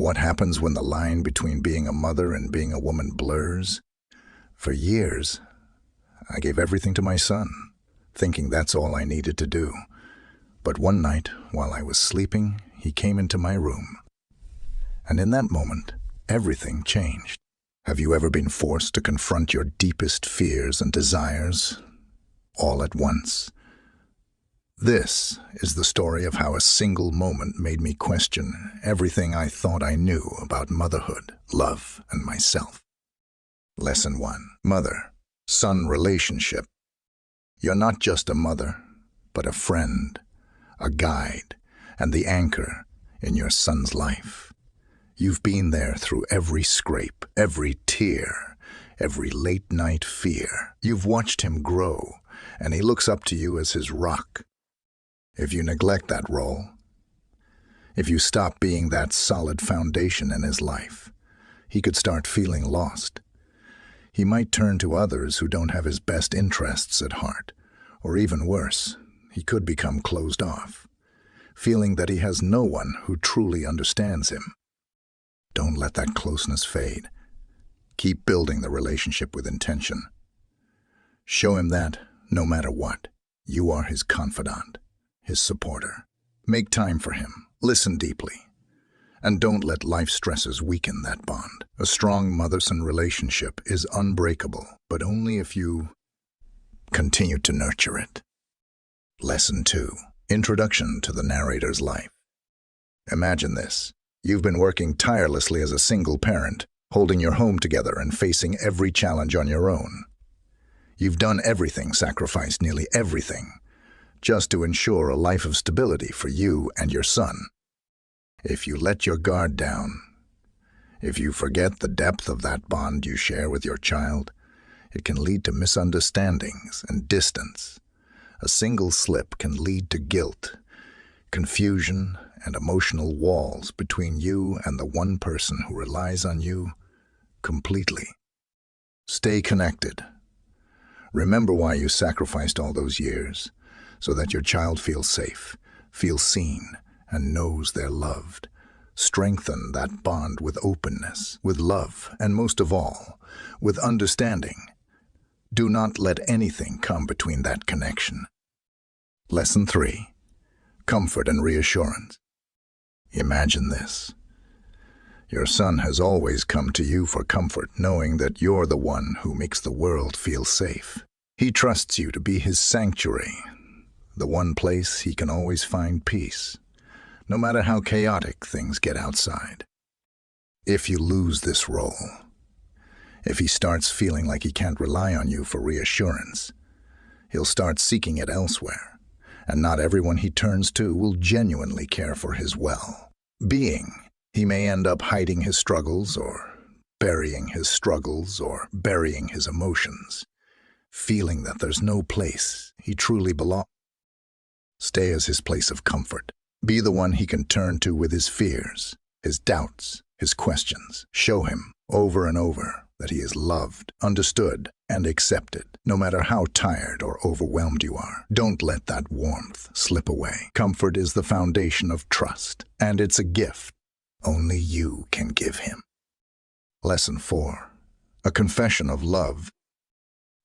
What happens when the line between being a mother and being a woman blurs? For years, I gave everything to my son, thinking that's all I needed to do. But one night, while I was sleeping, he came into my room. And in that moment, everything changed. Have you ever been forced to confront your deepest fears and desires all at once? This is the story of how a single moment made me question everything I thought I knew about motherhood, love, and myself. Lesson 1. Mother-son relationship. You're not just a mother, but a friend, a guide, and the anchor in your son's life. You've been there through every scrape, every tear, every late-night fear. You've watched him grow, and he looks up to you as his rock. If you neglect that role, if you stop being that solid foundation in his life, he could start feeling lost. He might turn to others who don't have his best interests at heart, or even worse, he could become closed off, feeling that he has no one who truly understands him. Don't let that closeness fade. Keep building the relationship with intention. Show him that, no matter what, you are his confidant, his supporter. Make time for him, listen deeply, and don't let life stresses weaken that bond. A strong mother-son relationship is unbreakable, but only if you continue to nurture it. Lesson 2. Introduction to the narrator's life. Imagine this. You've been working tirelessly as a single parent, holding your home together and facing every challenge on your own. You've done everything, sacrificed nearly everything, just to ensure a life of stability for you and your son. If you let your guard down, if you forget the depth of that bond you share with your child, it can lead to misunderstandings and distance. A single slip can lead to guilt, confusion, and emotional walls between you and the one person who relies on you completely. Stay connected. Remember why you sacrificed all those years, so that your child feels safe, feels seen, and knows they're loved. Strengthen that bond with openness, with love, and most of all, with understanding. Do not let anything come between that connection. Lesson 3. Comfort and reassurance. Imagine this. Your son has always come to you for comfort, knowing that you're the one who makes the world feel safe. He trusts you to be his sanctuary, the one place he can always find peace, no matter how chaotic things get outside. If you lose this role, if he starts feeling like he can't rely on you for reassurance, he'll start seeking it elsewhere, and not everyone he turns to will genuinely care for his well-being. He may end up hiding his struggles or burying his emotions, feeling that there's no place he truly belongs. Stay as his place of comfort. Be the one he can turn to with his fears, his doubts, his questions. Show him over and over that he is loved, understood, and accepted, no matter how tired or overwhelmed you are. Don't let that warmth slip away. Comfort is the foundation of trust, and it's a gift only you can give him. Lesson 4. A confession of love.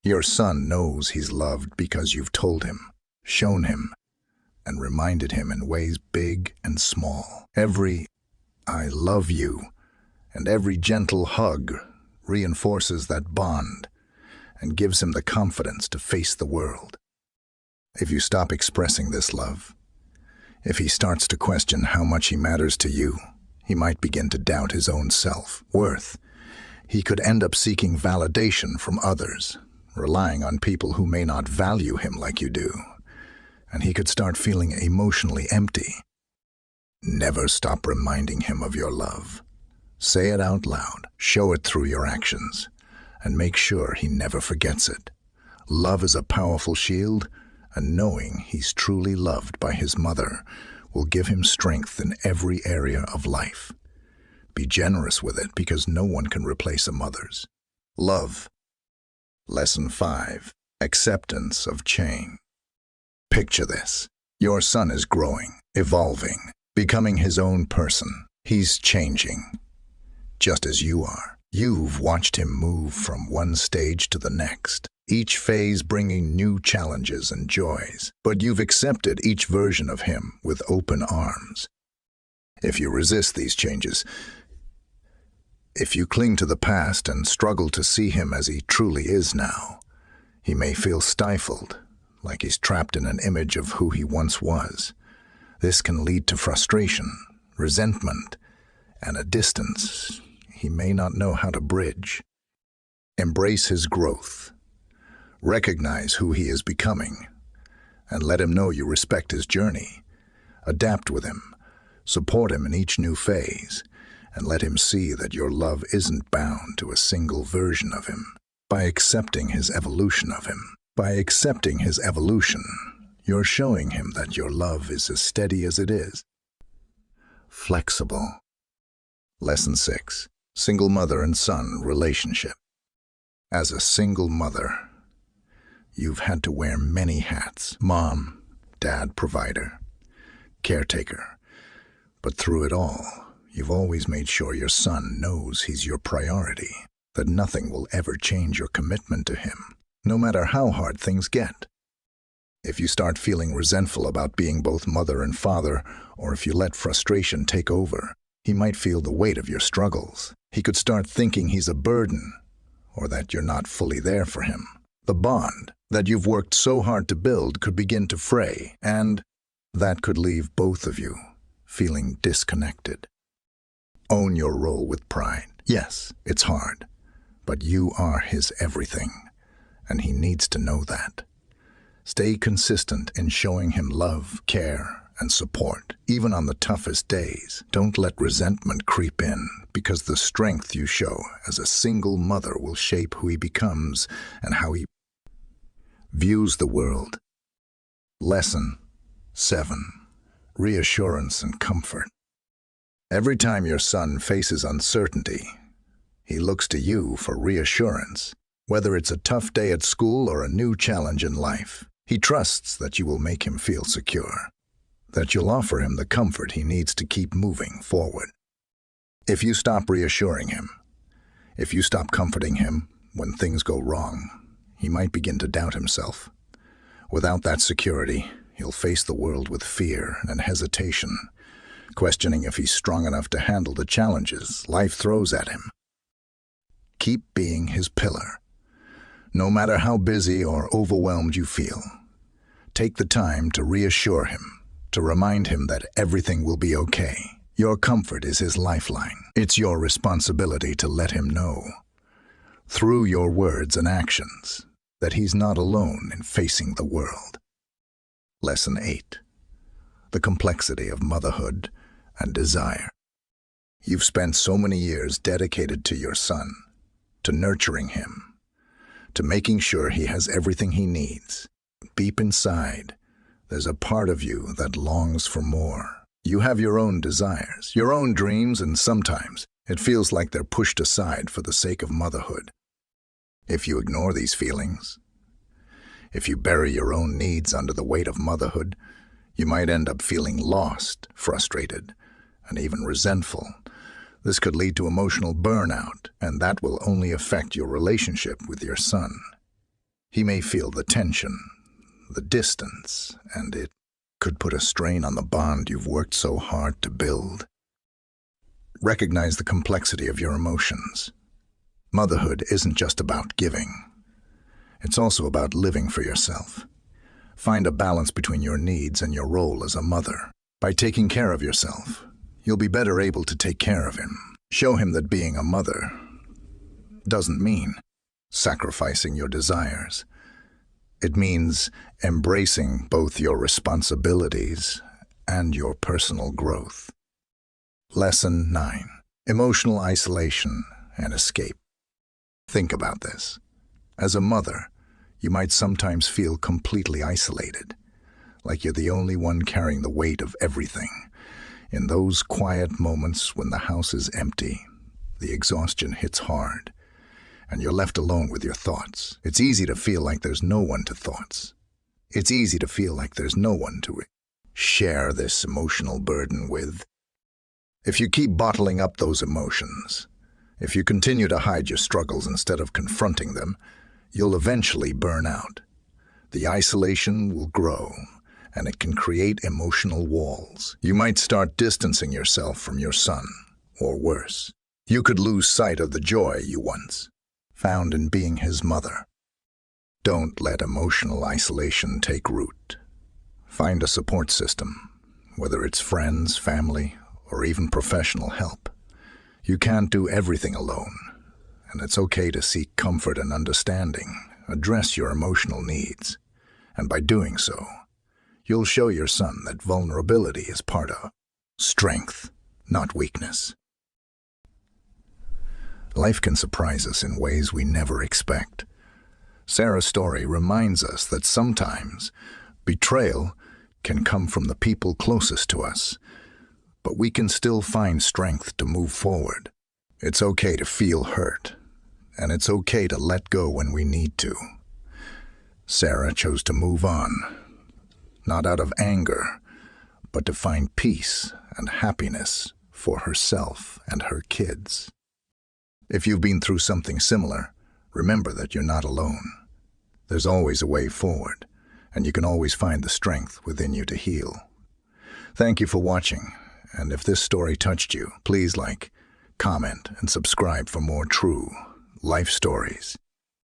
Your son knows he's loved because you've told him, shown him, and reminded him in ways big and small. Every "I love you" and every gentle hug reinforces that bond and gives him the confidence to face the world. If you stop expressing this love, if he starts to question how much he matters to you, he might begin to doubt his own self-worth. He could end up seeking validation from others, relying on people who may not value him like you do, and he could start feeling emotionally empty. Never stop reminding him of your love. Say it out loud, show it through your actions, and make sure he never forgets it. Love is a powerful shield, and knowing he's truly loved by his mother will give him strength in every area of life. Be generous with it because no one can replace a mother's love. Lesson 5. Acceptance of change. Picture this. Your son is growing, evolving, becoming his own person. He's changing, just as you are. You've watched him move from one stage to the next, each phase bringing new challenges and joys. But you've accepted each version of him with open arms. If you resist these changes, if you cling to the past and struggle to see him as he truly is now, he may feel stifled, like he's trapped in an image of who he once was. This can lead to frustration, resentment, and a distance he may not know how to bridge. Embrace his growth. Recognize who he is becoming, and let him know you respect his journey. Adapt with him, support him in each new phase, and let him see that your love isn't bound to a single version of him. By accepting his evolution, you're showing him that your love is as steady as it is. Flexible. Lesson 6. Single mother and son relationship. As a single mother, you've had to wear many hats: mom, dad, provider, caretaker. But through it all, you've always made sure your son knows he's your priority, that nothing will ever change your commitment to him, no matter how hard things get. If you start feeling resentful about being both mother and father, or if you let frustration take over, he might feel the weight of your struggles. He could start thinking he's a burden, or that you're not fully there for him. The bond that you've worked so hard to build could begin to fray, and that could leave both of you feeling disconnected. Own your role with pride. Yes, it's hard, but you are his everything, and he needs to know that. Stay consistent in showing him love, care, and support, even on the toughest days. Don't let resentment creep in, because the strength you show as a single mother will shape who he becomes and how he views the world. Lesson 7. Reassurance and comfort. Every time your son faces uncertainty, he looks to you for reassurance. Whether it's a tough day at school or a new challenge in life, he trusts that you will make him feel secure, that you'll offer him the comfort he needs to keep moving forward. If you stop reassuring him, if you stop comforting him when things go wrong, he might begin to doubt himself. Without that security, he'll face the world with fear and hesitation, questioning if he's strong enough to handle the challenges life throws at him. Keep being his pillar. No matter how busy or overwhelmed you feel, take the time to reassure him, to remind him that everything will be okay. Your comfort is his lifeline. It's your responsibility to let him know, through your words and actions, that he's not alone in facing the world. Lesson 8. The complexity of motherhood and desire. You've spent so many years dedicated to your son, to nurturing him, to making sure he has everything he needs. Deep inside, there's a part of you that longs for more. You have your own desires, your own dreams, and sometimes it feels like they're pushed aside for the sake of motherhood. If you ignore these feelings, if you bury your own needs under the weight of motherhood, you might end up feeling lost, frustrated, and even resentful. This could lead to emotional burnout, and that will only affect your relationship with your son. He may feel the tension, the distance, and it could put a strain on the bond you've worked so hard to build. Recognize the complexity of your emotions. Motherhood isn't just about giving. It's also about living for yourself. Find a balance between your needs and your role as a mother. By taking care of yourself, you'll be better able to take care of him. Show him that being a mother doesn't mean sacrificing your desires. It means embracing both your responsibilities and your personal growth. Lesson 9. Emotional isolation and escape. Think about this. As a mother, you might sometimes feel completely isolated, like you're the only one carrying the weight of everything. In those quiet moments when the house is empty, the exhaustion hits hard, and you're left alone with your thoughts. It's easy to feel like there's no one to thoughts. It's easy to feel like there's no one to share this emotional burden with. If you keep bottling up those emotions, if you continue to hide your struggles instead of confronting them, you'll eventually burn out. The isolation will grow, and it can create emotional walls. You might start distancing yourself from your son, or worse. You could lose sight of the joy you once found in being his mother. Don't let emotional isolation take root. Find a support system, whether it's friends, family, or even professional help. You can't do everything alone, and it's okay to seek comfort and understanding. Address your emotional needs, and by doing so, you'll show your son that vulnerability is part of strength, not weakness. Life can surprise us in ways we never expect. Sarah's story reminds us that sometimes betrayal can come from the people closest to us, but we can still find strength to move forward. It's okay to feel hurt, and it's okay to let go when we need to. Sarah chose to move on, not out of anger, but to find peace and happiness for herself and her kids. If you've been through something similar, remember that you're not alone. There's always a way forward, and you can always find the strength within you to heal. Thank you for watching, and if this story touched you, please like, comment, and subscribe for more true life stories.